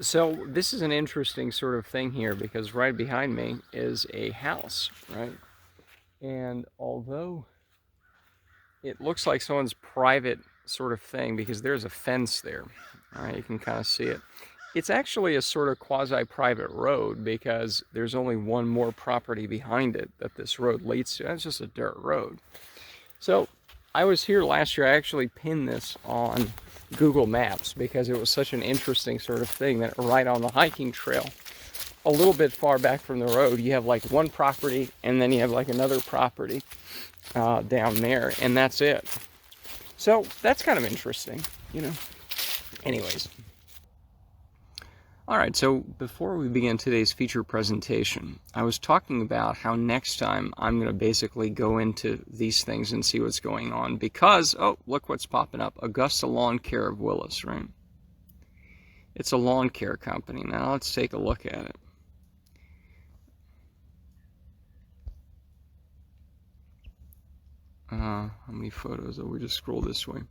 So this is an interesting sort of thing here because right behind me is a house, right? And although it looks like someone's private sort of thing because there's a fence there, all right, you can kind of see it. It's actually a sort of quasi-private road because there's only one more property behind it that this road leads to. It's just a dirt road. So I was here last year. I actually pinned this on Google Maps because it was such an interesting sort of thing that right on the hiking trail, a little bit far back from the road, you have like one property and then you have like another property down there, and that's it. So that's kind of interesting, you know. Anyways. All right, so before we begin today's feature presentation, I was talking about how next time I'm going to basically go into these things and see what's going on because, oh, look what's popping up. Augusta Lawn Care of Willis, right? It's a lawn care company. Now let's take a look at it. How many photos? Oh, we just scroll this way.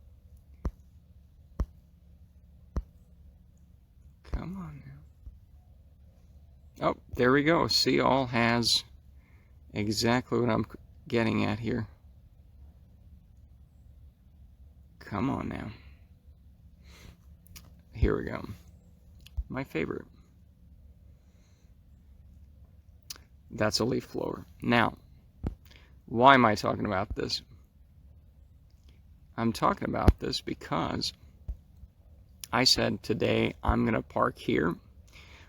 Come on now. Oh, there we go. See, all has exactly what I'm getting at here. Come on now. Here we go. My favorite. That's a leaf blower. Now, why am I talking about this? I'm talking about this because I said today I'm going to park here.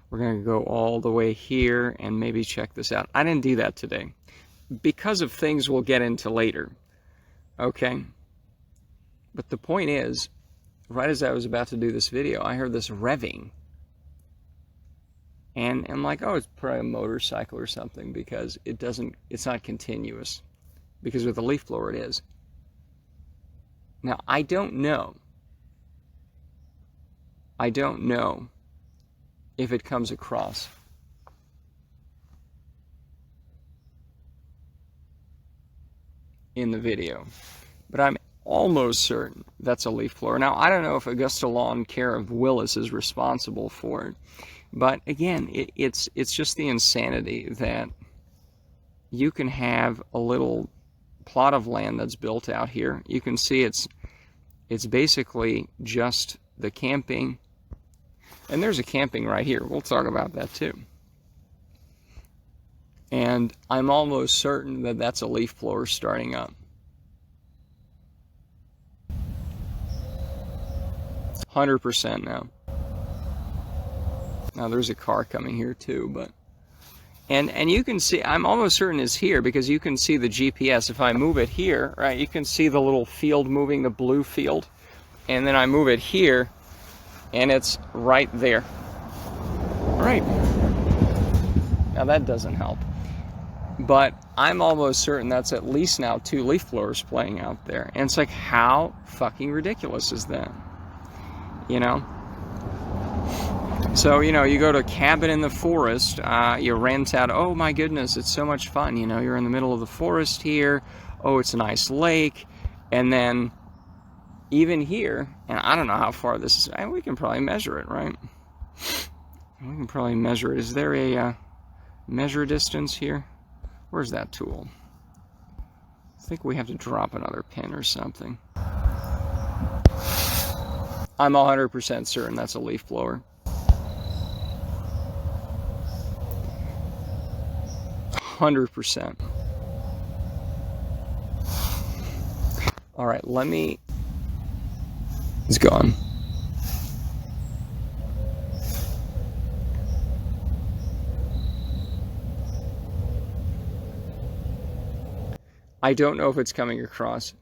We're going to go all the way here and maybe check this out. I didn't do that today because of things we'll get into later. Okay? But the point is, right as I was about to do this video, I heard this revving. And I'm like, oh, it's probably a motorcycle or something because it's not continuous. Because with a leaf blower it is. Now, I don't know if it comes across. In the video. But I'm almost certain that's a leaf blower. Now, I don't know if Augusta Lawn Care of Willis is responsible for it. But again, it's just the insanity that you can have a little plot of land that's built out here. You can see it's basically just the camping. And there's a camping right here. We'll talk about that too. And I'm almost certain that that's a leaf blower starting up. 100% now. Now there's a car coming here too, but and you can see, I'm almost certain it's here because you can see the GPS. If I move it here, right, you can see the little field moving, the blue field, and then I move it here, and it's right there. Right. Now that doesn't help, but I'm almost certain that's at least now 2 leaf blowers playing out there, and it's like, how fucking ridiculous is that? You know? So, you know, you go to a cabin in the forest, you rent out, oh my goodness, it's so much fun, you know, you're in the middle of the forest here, oh, it's a nice lake, and then even here, and I don't know how far this is, and we can probably measure it, right? We can probably measure it. Is there a measure distance here? Where's that tool? I think we have to drop another pin or something. I'm 100% certain that's a leaf blower. 100%. All right, it's gone. I don't know if it's coming across.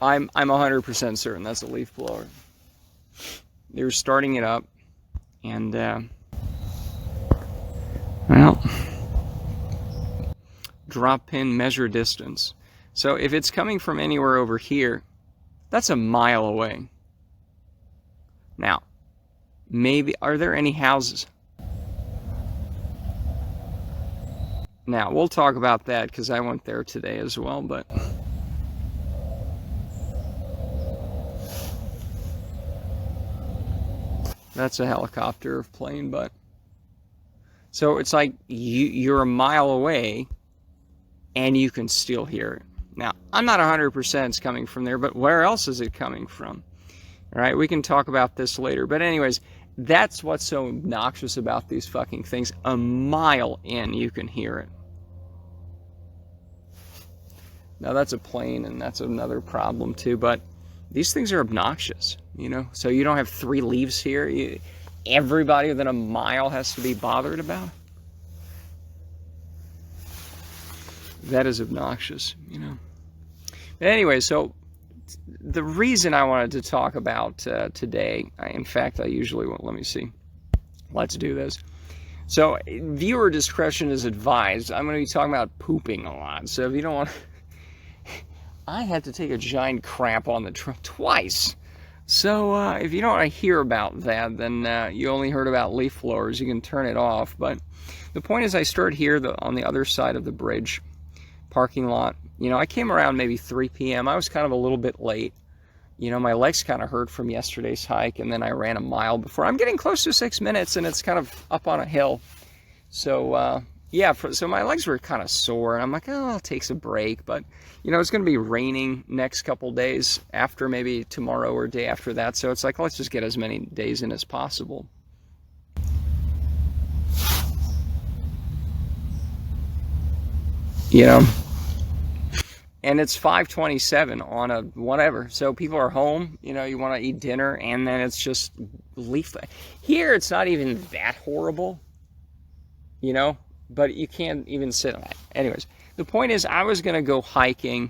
I'm 100% certain that's a leaf blower. They were starting it up, and well, drop pin, measure distance. So if it's coming from anywhere over here, that's a mile away. Now, maybe, are there any houses? Now, we'll talk about that because I went there today as well, but That's a helicopter or plane, but... So it's like you're a mile away, and you can still hear it. Now, I'm not 100% it's coming from there, but where else is it coming from? All right, we can talk about this later. But anyways, that's what's so obnoxious about these fucking things. A mile in, you can hear it. Now, that's a plane, and that's another problem, too. But these things are obnoxious, you know? So you don't have 3 leaves here. Everybody within a mile has to be bothered about. That is obnoxious, you know? But anyway, so the reason I wanted to talk about today, in fact, I usually won't, let me see. Let's do this. So, viewer discretion is advised. I'm going to be talking about pooping a lot. So, if you don't want to... I had to take a giant crap on the truck twice. So, if you don't want to hear about that, then you only heard about leaf blowers. You can turn it off. But the point is, I started here on the other side of the bridge parking lot. You know, I came around maybe 3 p.m. I was kind of a little bit late. You know, my legs kind of hurt from yesterday's hike, and then I ran a mile before. I'm getting close to 6 minutes, and it's kind of up on a hill. So, yeah, so my legs were kind of sore, and I'm like, oh, I'll take a break. But, you know, it's going to be raining next couple days after maybe tomorrow or day after that. So it's like, let's just get as many days in as possible. You know? And it's 5:27 on a whatever. So people are home, you know, you want to eat dinner, and then it's just leaf. Here, it's not even that horrible, you know, but you can't even sit on it. Anyways, the point is, I was going to go hiking.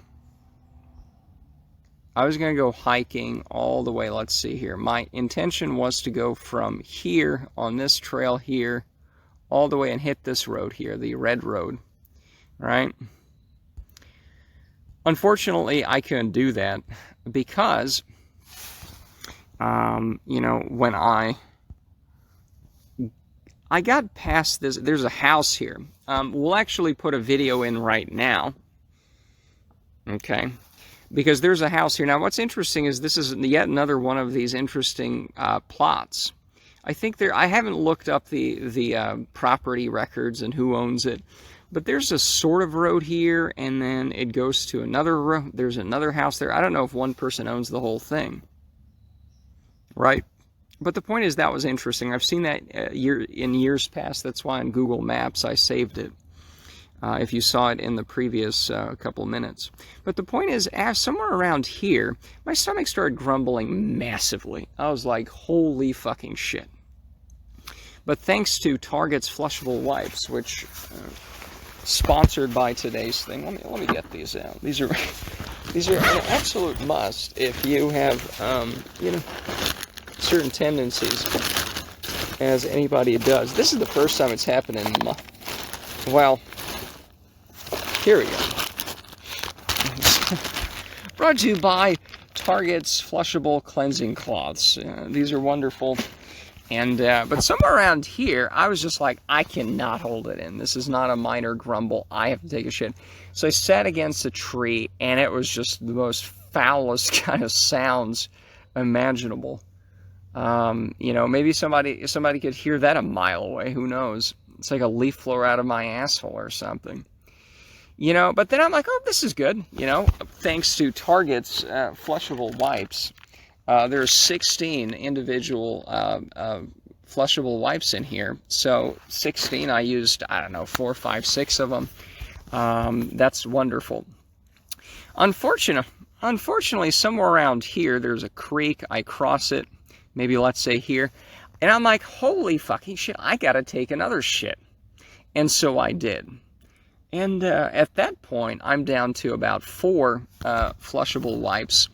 I was going to go hiking all the way. Let's see here. My intention was to go from here on this trail here all the way and hit this road here, the red road, right? Unfortunately, I couldn't do that because, you know, when I got past this, there's a house here. We'll actually put a video in right now, okay, because there's a house here. Now, what's interesting is this is yet another one of these interesting plots. I think I haven't looked up the property records and who owns it. But there's a sort of road here, and then it goes to another road. There's another house there. I don't know if one person owns the whole thing, right? But the point is, that was interesting. I've seen that in years past. That's why on Google Maps I saved it, if you saw it in the previous couple minutes. But the point is, somewhere around here, my stomach started grumbling massively. I was like, holy fucking shit. But thanks to Target's flushable wipes, which... sponsored by today's thing. Let me get these out. These are an absolute must if you have you know, certain tendencies, as anybody does. This is the first time it's happened in well, here we go. Brought to you by Target's flushable cleansing cloths. These are wonderful. And, but somewhere around here, I was just like, I cannot hold it in. This is not a minor grumble. I have to take a shit. So I sat against a tree, and it was just the most foulest kind of sounds imaginable. You know, maybe somebody could hear that a mile away. Who knows? It's like a leaf blower out of my asshole or something. You know, but then I'm like, oh, this is good. You know, thanks to Target's flushable wipes. There's 16 individual flushable wipes in here. So 16, I used, I don't know, 4, 5, 6 of them. That's wonderful. Unfortunately, somewhere around here, there's a creek. I cross it, maybe let's say here. And I'm like, holy fucking shit, I gotta take another shit. And so I did. And at that point, I'm down to about 4 flushable wipes.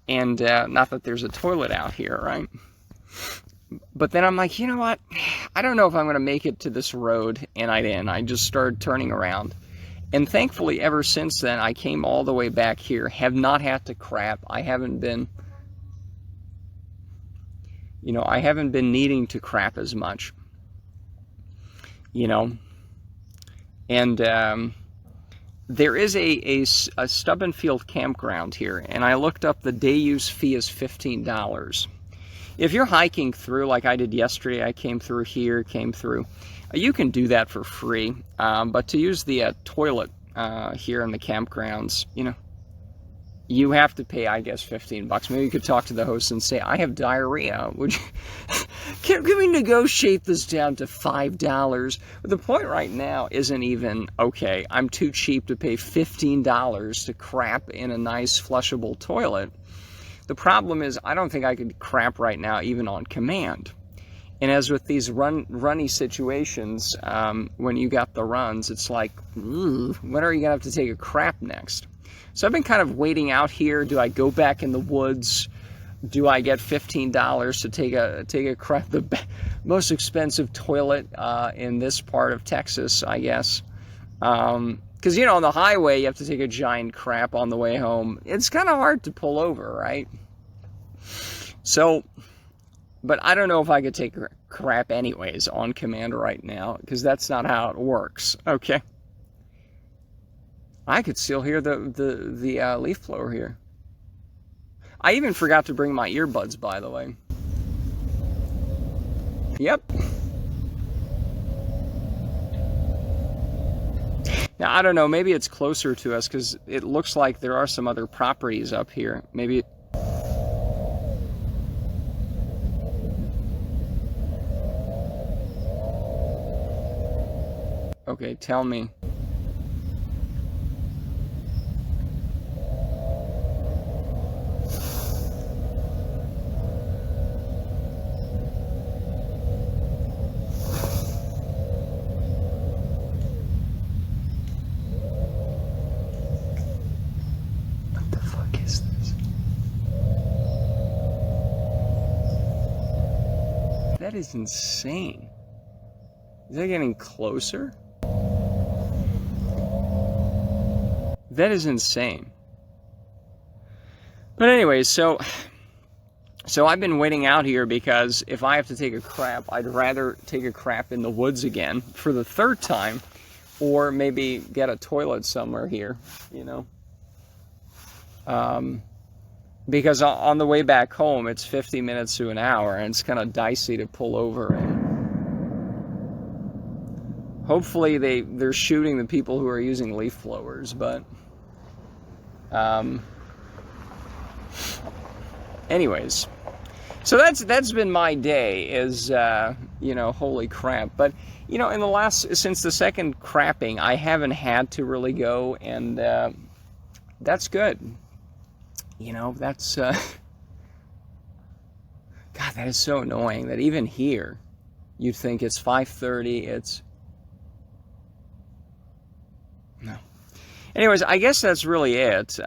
And not that there's a toilet out here, right? But then I'm like, you know what? I don't know if I'm going to make it to this road. And I didn't. I just started turning around. And thankfully, ever since then, I came all the way back here. Have not had to crap. I haven't been, you know, I haven't been needing to crap as much. You know? And there is a Stubbenfield campground here, and I looked up the day use fee is $15. If you're hiking through like I did yesterday, I came through here, came through, you can do that for free. But to use the toilet here in the campgrounds, you know, you have to pay, I guess, 15 bucks. Maybe you could talk to the host and say, I have diarrhea. Would you, can we negotiate this down to $5? But the point right now isn't even, okay, I'm too cheap to pay $15 to crap in a nice flushable toilet. The problem is, I don't think I could crap right now even on command. And as with these runny situations, when you got the runs, it's like, when are you going to have to take a crap next? So I've been kind of waiting out here. Do I go back in the woods? Do I get $15 to take a crap? The most expensive toilet in this part of Texas, I guess. Because, you know, on the highway, you have to take a giant crap on the way home. It's kind of hard to pull over, right? So, but I don't know if I could take a crap anyways on command right now, because that's not how it works, okay? I could still hear the leaf blower here. I even forgot to bring my earbuds, by the way. Yep. Now, I don't know, maybe it's closer to us because it looks like there are some other properties up here. Maybe... Okay, tell me. That is insane. Is that getting closer? That is insane. But anyways, so I've been waiting out here because if I have to take a crap, I'd rather take a crap in the woods again for the third time, or maybe get a toilet somewhere here, you know. Because on the way back home, it's 50 minutes to an hour, and it's kind of dicey to pull over. And hopefully they're shooting the people who are using leaf blowers, but anyways, so that's been my day, is you know, holy crap. But you know, in the since the second crapping, I haven't had to really go, and that's good. You know, that's, God, that is so annoying that even here, you'd think it's 5:30, it's, no. Anyways, I guess that's really it.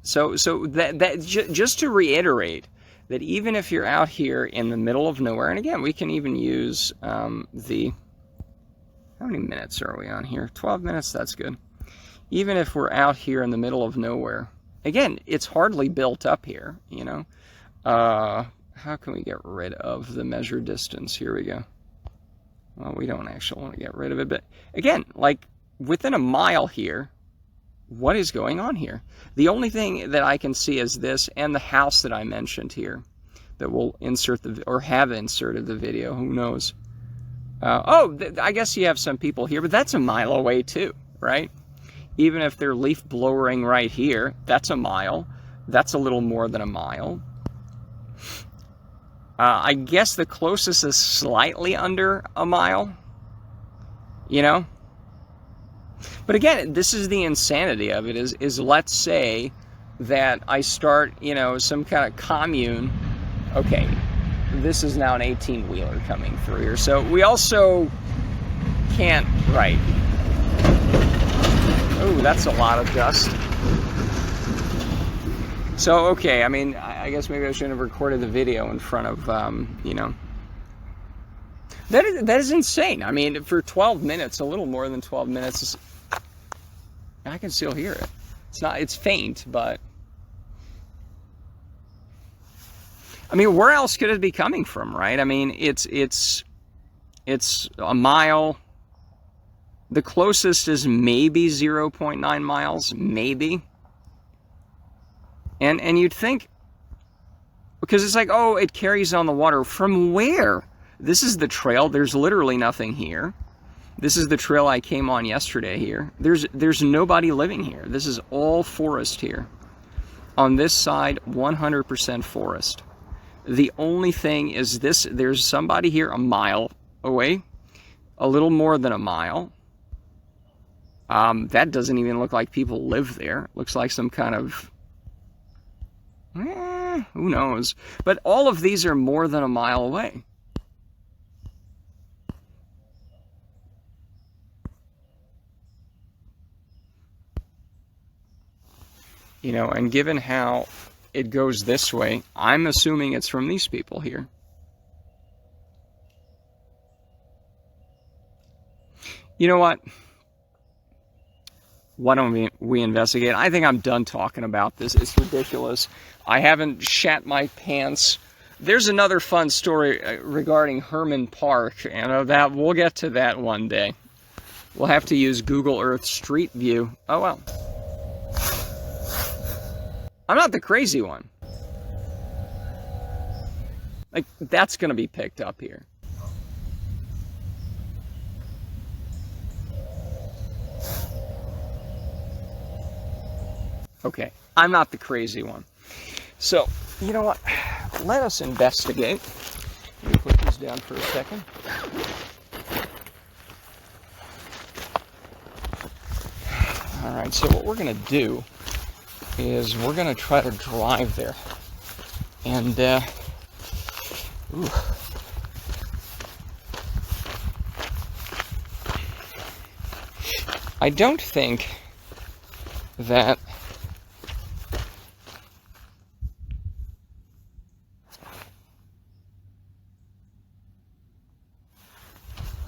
Just to reiterate, that even if you're out here in the middle of nowhere, and again, we can even use how many minutes are we on here? 12 minutes, that's good. Even if we're out here in the middle of nowhere, again, it's hardly built up here, you know. How can we get rid of the measure distance? Here we go. Well, we don't actually want to get rid of it, but again, like within a mile here, what is going on here? The only thing that I can see is this and the house that I mentioned here that will insert or have inserted the video, who knows. I guess you have some people here, but that's a mile away too, right? Even if they're leaf blowering right here, that's a mile. That's a little more than a mile. I guess the closest is slightly under a mile, you know? But again, this is the insanity of it, is let's say that I start, you know, some kind of commune. Okay, this is now an 18-wheeler coming through here. So we also can't, right. Oh, that's a lot of dust. So, okay, I mean, I guess maybe I shouldn't have recorded the video in front of, you know. That is insane. I mean, for 12 minutes, a little more than 12 minutes, I can still hear it. It's faint, but. I mean, where else could it be coming from, right? I mean, it's a mile. The closest is maybe 0.9 miles, maybe. And you'd think, Because it's like, oh, it carries on the water. From where? This is the trail. There's literally nothing here. This is the trail I came on yesterday here. There's nobody living here. This is all forest here. On this side, 100% forest. The only thing is this, there's somebody here a mile away, a little more than a mile. That doesn't even look like people live there. Looks like some kind of, who knows? But all of these are more than a mile away. You know, and given how it goes this way, I'm assuming it's from these people here. You know what? Why don't we investigate? I think I'm done talking about this. It's ridiculous. I haven't shat my pants. There's another fun story regarding Hermann Park, and that we'll get to that one day. We'll have to use Google Earth Street View. Oh well. I'm not the crazy one. Like, that's going to be picked up here. Okay, I'm not the crazy one. So, you know what? Let us investigate. Let me put these down for a second. All right, so what we're going to do is we're going to try to drive there. And, ooh. I don't think that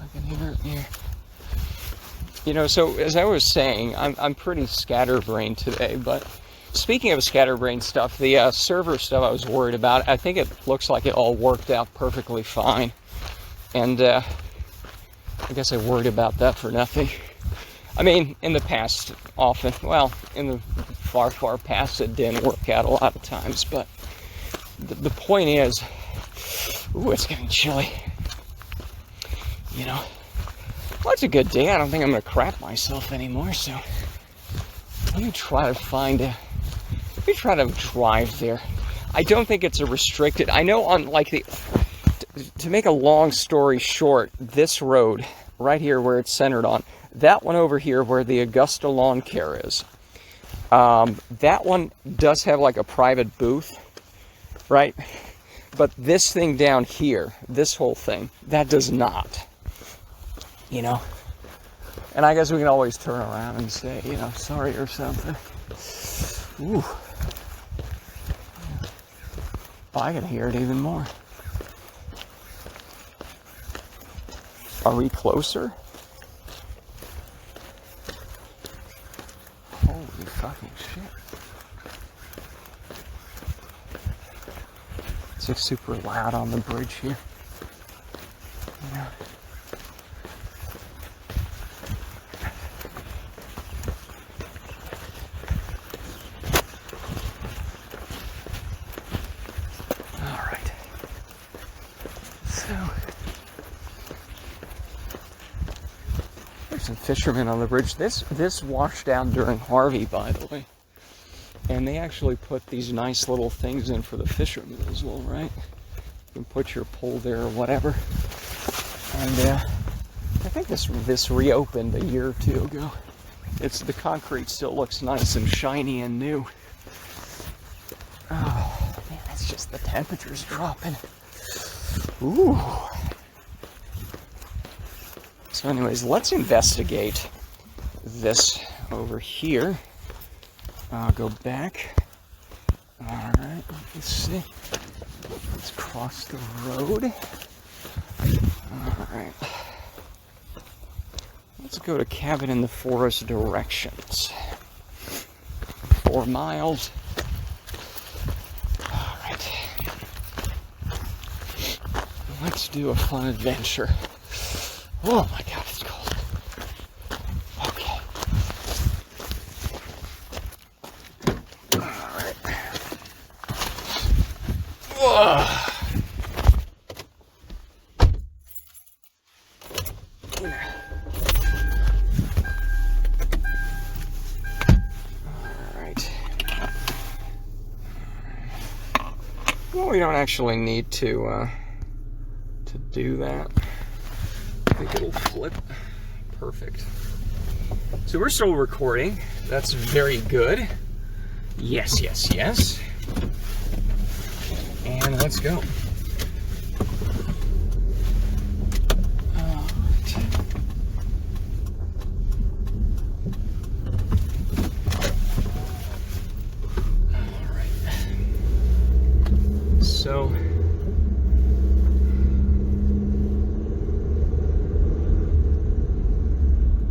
I can hear it here. You know, so as I was saying, I'm pretty scatterbrained today, but speaking of scatterbrained stuff, the server stuff I was worried about, I think it looks like it all worked out perfectly fine. And I guess I worried about that for nothing. I mean, in the past, often, well, in the far, far past, it didn't work out a lot of times. But the point is, ooh, it's getting chilly. You know, well, it's a good day. I don't think I'm going to crap myself anymore, so let me try to find a... Let me try to drive there. I don't think it's a restricted... I know on, like, the... To make a long story short, this road, right here where it's centered on, that one over here where the Augusta Lawn Care is, that one does have, like, a private booth, right? But this thing down here, this whole thing, that does not. You know? And I guess we can always turn around and say, you know, sorry or something. Ooh. Oh, I can hear it even more. Are we closer? Holy fucking shit. It's like super loud on the bridge here. You know? Some fishermen on the bridge. This washed down during Harvey, by the way, and they actually put these nice little things in for the fishermen as well, right? You can put your pole there or whatever. And I think this reopened a year or two ago. The concrete still looks nice and shiny and new. Oh man, it's just the temperature's dropping. Ooh. So anyways, let's investigate this over here. I'll go back. All right, let's see. Let's cross the road. All right. Let's go to Cabin in the Forest directions. 4 miles. All right. Let's do a fun adventure. Oh my God, it's cold. Okay. Alright. Ugh. Well, we don't actually need to do that. I think it'll flip. Perfect. So we're still recording. That's very good. Yes, yes, yes. And let's go. So,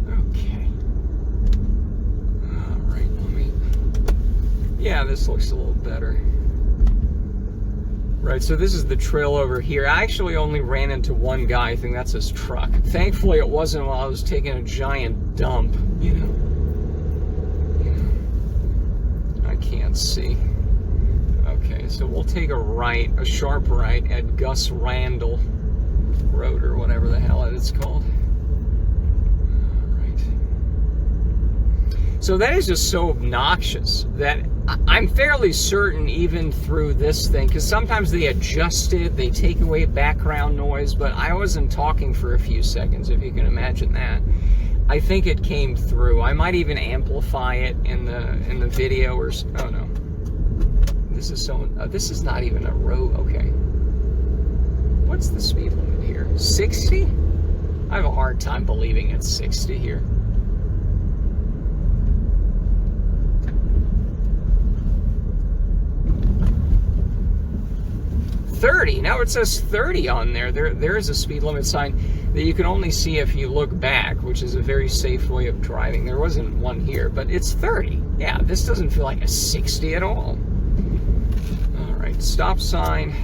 okay. All right, yeah, this looks a little better. Right, so this is the trail over here. I actually only ran into one guy. I think that's his truck. Thankfully, it wasn't while I was taking a giant dump, you know. I can't see. Okay, so we'll take a right, a sharp right at Gus Randall Road or whatever the hell it's called. All right. So that is just so obnoxious that I'm fairly certain even through this thing, because sometimes they adjust it, they take away background noise, but I wasn't talking for a few seconds, if you can imagine that. I think it came through. I might even amplify it in the video or, oh no. This is so, this is not even a road, okay. What's the speed limit here? 60? I have a hard time believing it's 60 here. Now it says 30 on there. There is a speed limit sign that you can only see if you look back, which is a very safe way of driving. There wasn't one here, but it's 30. Yeah, this doesn't feel like a 60 at all. All right, stop sign.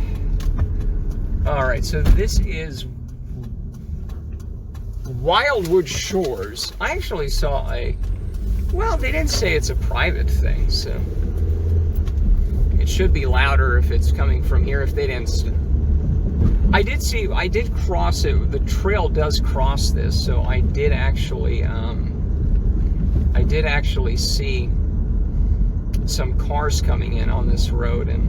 All right, so this is Wildwood Shores. I actually saw well, they didn't say it's a private thing, so it should be louder if it's coming from here. If they didn't, I did cross it. The trail does cross this, so I did actually see some cars coming in on this road, and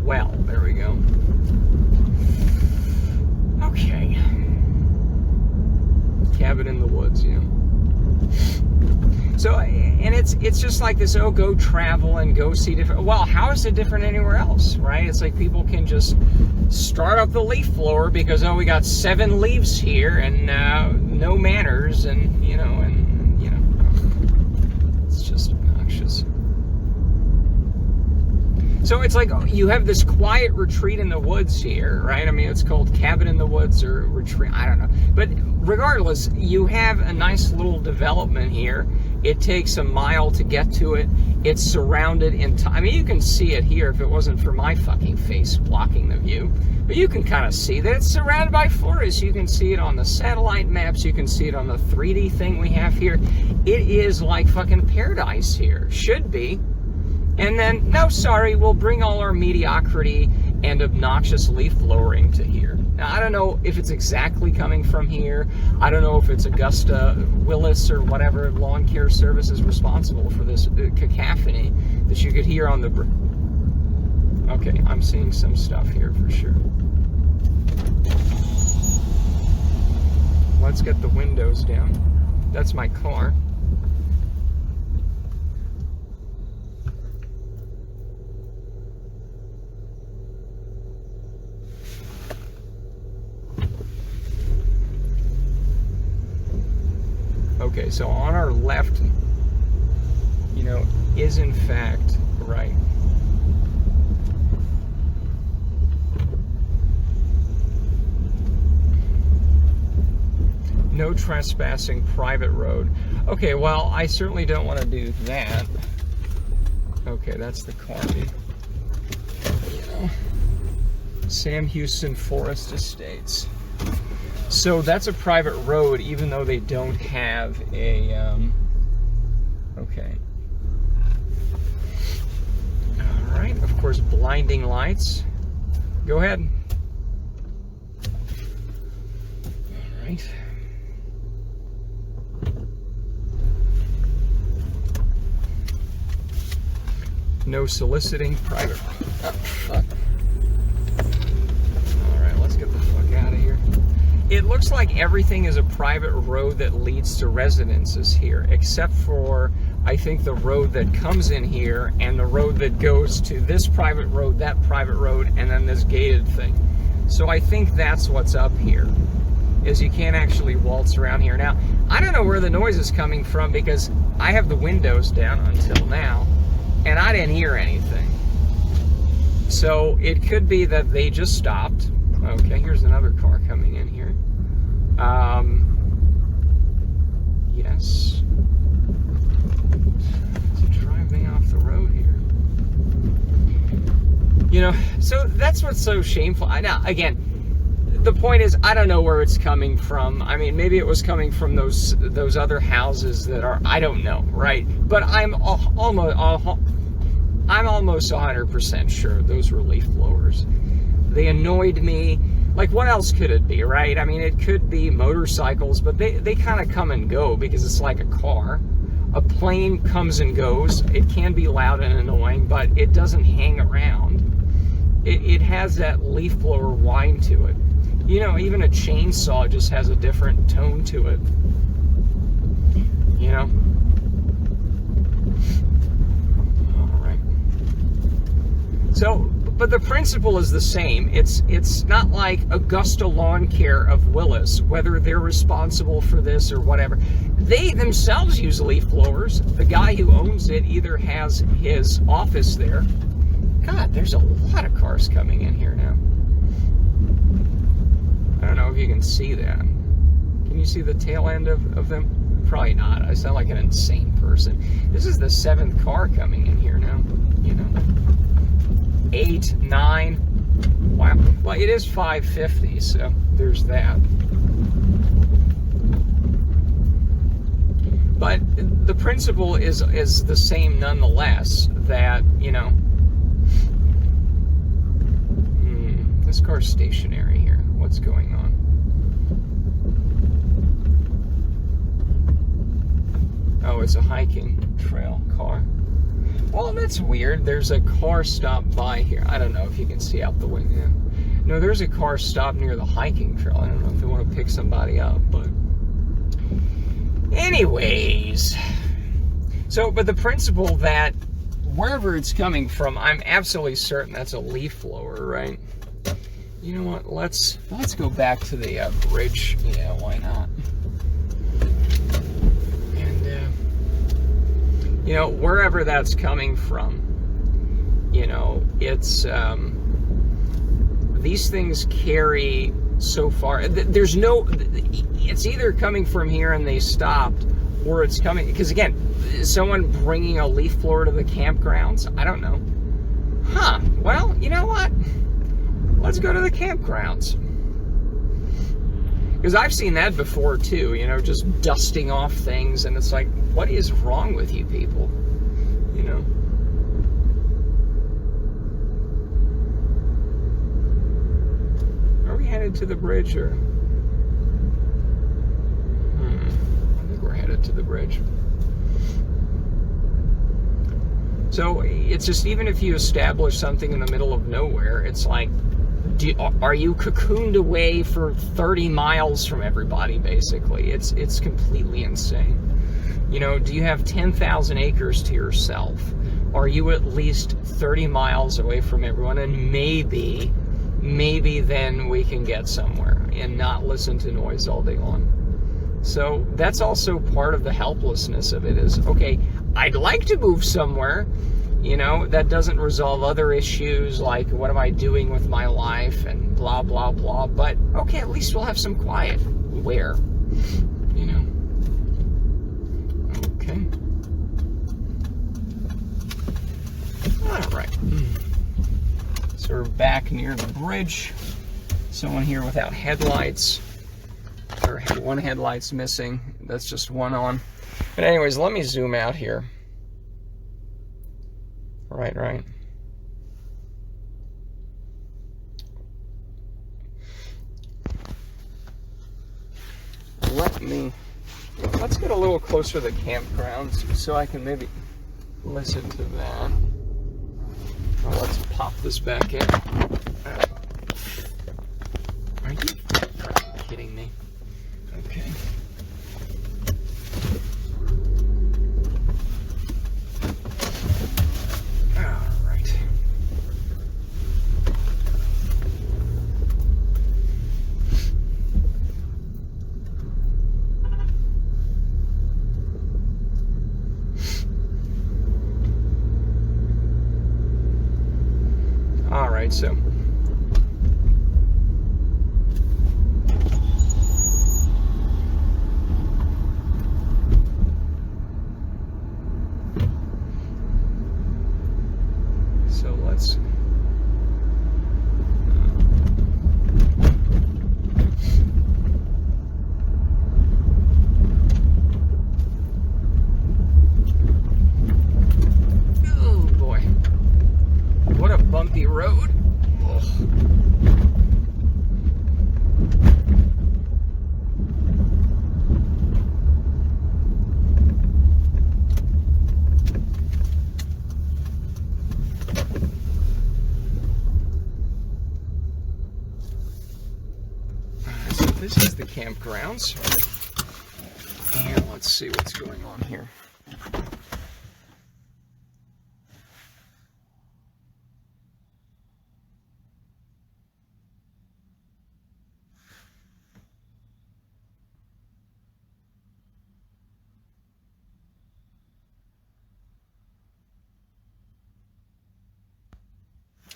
well, there we go. Okay. Cabin in the woods, you know. So, and it's just like this, oh, go travel and go see different, well, how is it different anywhere else, right? It's like people can just start up the leaf blower because, oh, we got 7 leaves here and no manners, and, you know, it's just obnoxious. So it's like you have this quiet retreat in the woods here, right? I mean, it's called cabin in the woods or retreat, I don't know. But regardless, you have a nice little development here. It takes a mile to get to it. It's surrounded in time. I mean, you can see it here if it wasn't for my fucking face blocking the view. But you can kind of see that it's surrounded by forest. You can see it on the satellite maps. You can see it on the 3D thing we have here. It is like fucking paradise here. Should be. And then, no, sorry, we'll bring all our mediocrity and obnoxious leaf blowing to here. Now, I don't know if it's exactly coming from here. I don't know if it's Augusta Willis or whatever lawn care service is responsible for this cacophony that you could hear on the... Okay, I'm seeing some stuff here for sure. Let's get the windows down. That's my car. Okay, so on our left, you know, is in fact right. No trespassing, private road. Okay, well, I certainly don't want to do that. Okay, that's the car. You know, Sam Houston Forest Estates. So that's a private road, even though they don't have a, okay. All right, of course, blinding lights. Go ahead. All right. No soliciting, private. Oh, fuck. Alright, let's get the fuck out of here. It looks like everything is a private road that leads to residences here, except for, I think, the road that comes in here and the road that goes to this private road, that private road, and then this gated thing. So I think that's what's up here, is you can't actually waltz around here. Now, I don't know where the noise is coming from because I have the windows down until now, and I didn't hear anything. So it could be that they just stopped. Okay, here's another car coming in here. Yes. To drive me off the road here. You know, so that's what's so shameful. Now, again, the point is, I don't know where it's coming from. I mean, maybe it was coming from those other houses that are, I don't know, right? But I'm almost 100% sure those were leaf blowers. They annoyed me. Like, what else could it be, right? I mean, it could be motorcycles, but they kind of come and go because it's like a car. A plane comes and goes. It can be loud and annoying, but it doesn't hang around. It has that leaf blower whine to it. You know, even a chainsaw just has a different tone to it. You know? All right. So, but the principle is the same. It's not like Augusta Lawn Care of Willis, whether they're responsible for this or whatever. They themselves use leaf blowers. The guy who owns it either has his office there. God, there's a lot of cars coming in here now. I don't know if you can see that. Can you see the tail end of them? Probably not. I sound like an insane person. This is the 7th car coming in here now, you know. 8, 9. Wow. Well, it is 5:50, so there's that. But the principle is the same nonetheless, that, you know, this car's stationary here. What's going on? Oh, it's a hiking trail car. Well, that's weird. There's a car stopped by here. I don't know if you can see out the window. No, there's a car stopped near the hiking trail. I don't know if they want to pick somebody up, but anyways. So, but the principle that wherever it's coming from, I'm absolutely certain that's a leaf blower, right? You know what? Let's go back to the bridge. Yeah, why not? You know, wherever that's coming from, you know, it's, these things carry so far. There's no, it's either coming from here and they stopped, or it's coming, because again, someone bringing a leaf blower to the campgrounds? I don't know. Huh, well, you know what? Let's go to the campgrounds. Because I've seen that before too, you know, just dusting off things, and it's like, what is wrong with you people? You know? Are we headed to the bridge, or? I think we're headed to the bridge. So it's just, even if you establish something in the middle of nowhere, it's like, are you cocooned away for 30 miles from everybody, basically? It's completely insane. You know, do you have 10,000 acres to yourself? Are you at least 30 miles away from everyone? And maybe then we can get somewhere and not listen to noise all day long. So that's also part of the helplessness of it, is, okay, I'd like to move somewhere. You know, that doesn't resolve other issues like, what am I doing with my life and blah, blah, blah. But, okay, at least we'll have some quiet. Where? You know? Okay. All right. So we're back near the bridge. Someone here without headlights. other one headlight's missing. That's just one on. But anyways, let me zoom out here. Right. Let's get a little closer to the campgrounds so I can maybe listen to that. Well, let's pop this back in. Are you kidding me? Okay. So let's oh boy, what a bumpy road. This is the campgrounds, and let's see what's going on here.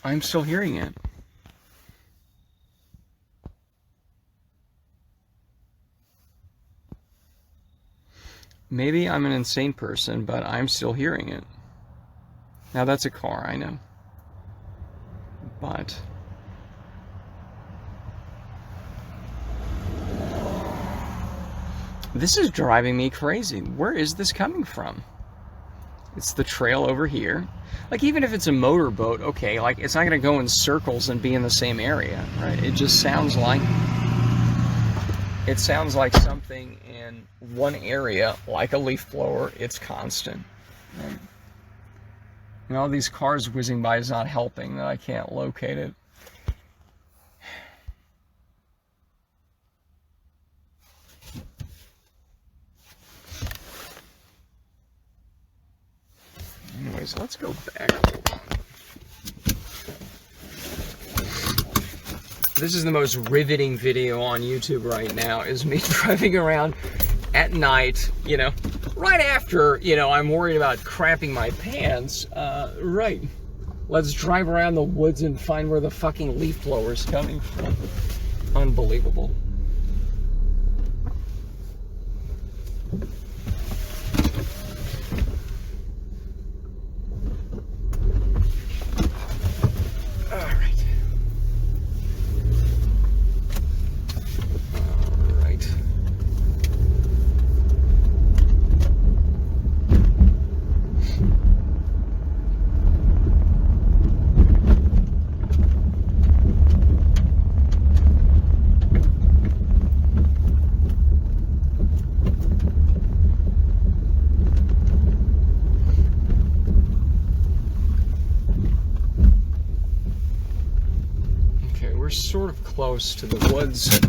I'm still hearing it. Maybe I'm an insane person, but I'm still hearing it. Now that's a car, I know. But this is driving me crazy. Where is this coming from? It's the trail over here. Like, even if it's a motorboat, okay, like, it's not going to go in circles and be in the same area, right? It just sounds like... It sounds like something in one area, like a leaf blower. It's constant. And all these cars whizzing by is not helping that I can't locate it. Anyways, let's go back. This is the most riveting video on YouTube right now, is me driving around at night, you know, right after, you know, I'm worried about crapping my pants. Right. Let's drive around the woods and find where the fucking leaf blower's coming from. Unbelievable. We're sort of close to the woods.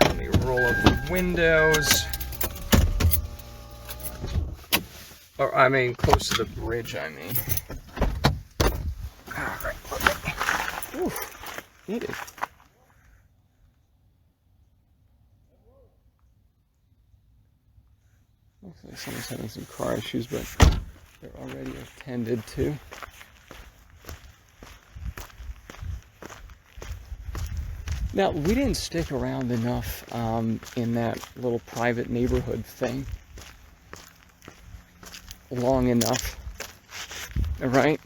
Let me roll up the windows. Or, I mean, close to the bridge, I mean. Alright. Ooh, hit it. Looks like someone's having some car issues, but they're already attended to. Now, we didn't stick around enough in that little private neighborhood thing long enough, right?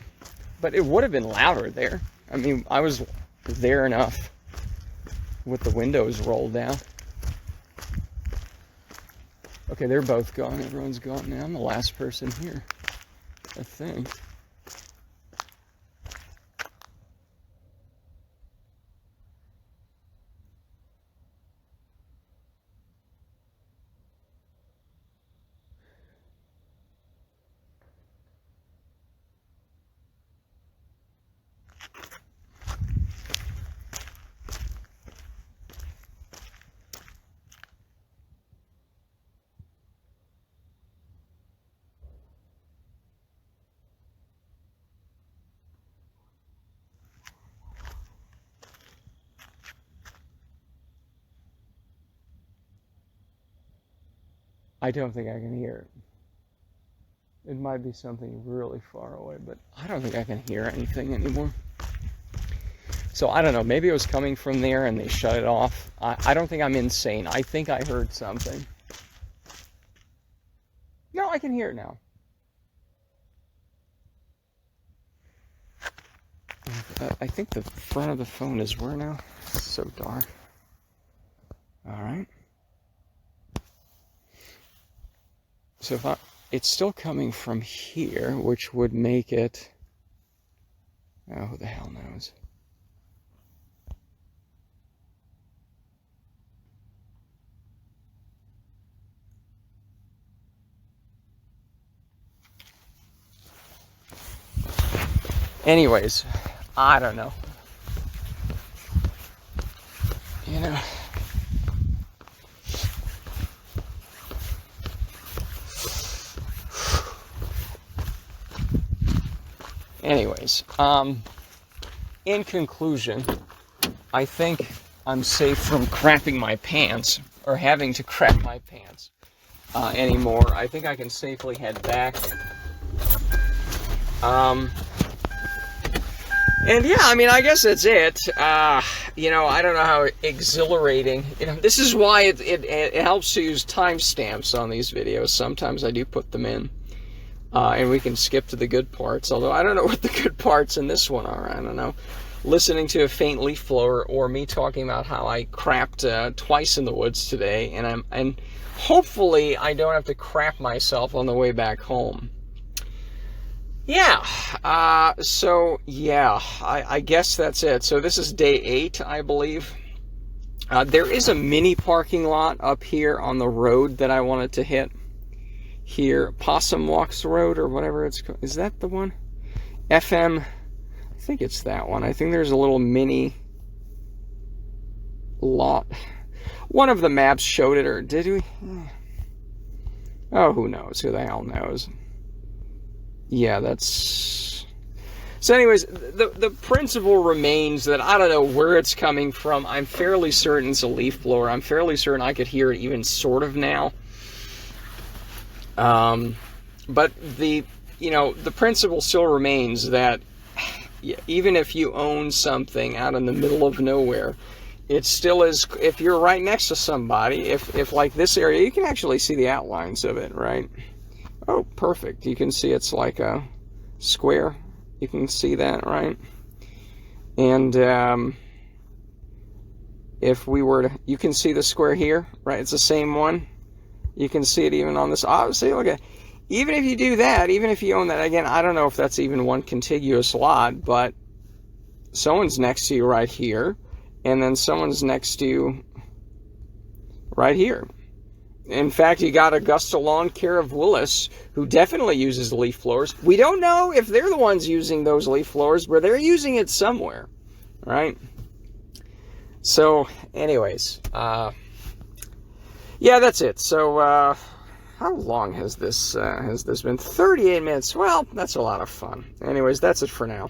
But it would have been louder there. I mean, I was there enough with the windows rolled down. Okay, they're both gone. Everyone's gone now. I'm the last person here, I think. I don't think I can hear it. It might be something really far away, but I don't think I can hear anything anymore. So I don't know, maybe it was coming from there and they shut it off. I don't think I'm insane. I think I heard something. No, I can hear it now. I think the front of the phone is where now? It's so dark. All right. So if it's still coming from here, which would make it, oh, who the hell knows? Anyways, I don't know. You know. Anyways, in conclusion, I think I'm safe from crapping my pants, or having to crap my pants anymore. I think I can safely head back. And yeah, I mean, I guess that's it. You know, I don't know how exhilarating. You know, this is why it helps to use timestamps on these videos. Sometimes I do put them in. And we can skip to the good parts, although I don't know what the good parts in this one are. I don't know. Listening to a faint leaf blower, or me talking about how I crapped twice in the woods today, and hopefully I don't have to crap myself on the way back home. Yeah, so yeah, I guess that's it. So this is day 8, I believe. There is a mini parking lot up here on the road that I wanted to hit. Here, Possum Walks Road, or whatever it's called. Is that the one? FM, I think it's that one. I think there's a little mini lot. One of the maps showed it, or did we? Oh, who knows? Who the hell knows? Yeah, that's... So anyways, the principle remains that I don't know where it's coming from. I'm fairly certain it's a leaf blower. I'm fairly certain I could hear it even sort of now. But the principle still remains that even if you own something out in the middle of nowhere, it still is, if you're right next to somebody, if like this area, you can actually see the outlines of it, right? Oh, perfect. You can see it's like a square. You can see that, right? And if we were to, you can see the square here, right? It's the same one. You can see it even on this. Obviously, look at, even if you do that, even if you own that, again, I don't know if that's even one contiguous lot, but someone's next to you right here, and then someone's next to you right here. In fact, you got Augusta Lawn Care of Willis, who definitely uses leaf blowers. We don't know if they're the ones using those leaf blowers, but they're using it somewhere, right? So, anyways, yeah, that's it. So, how long has this been? 38 minutes. Well, that's a lot of fun. Anyways, that's it for now.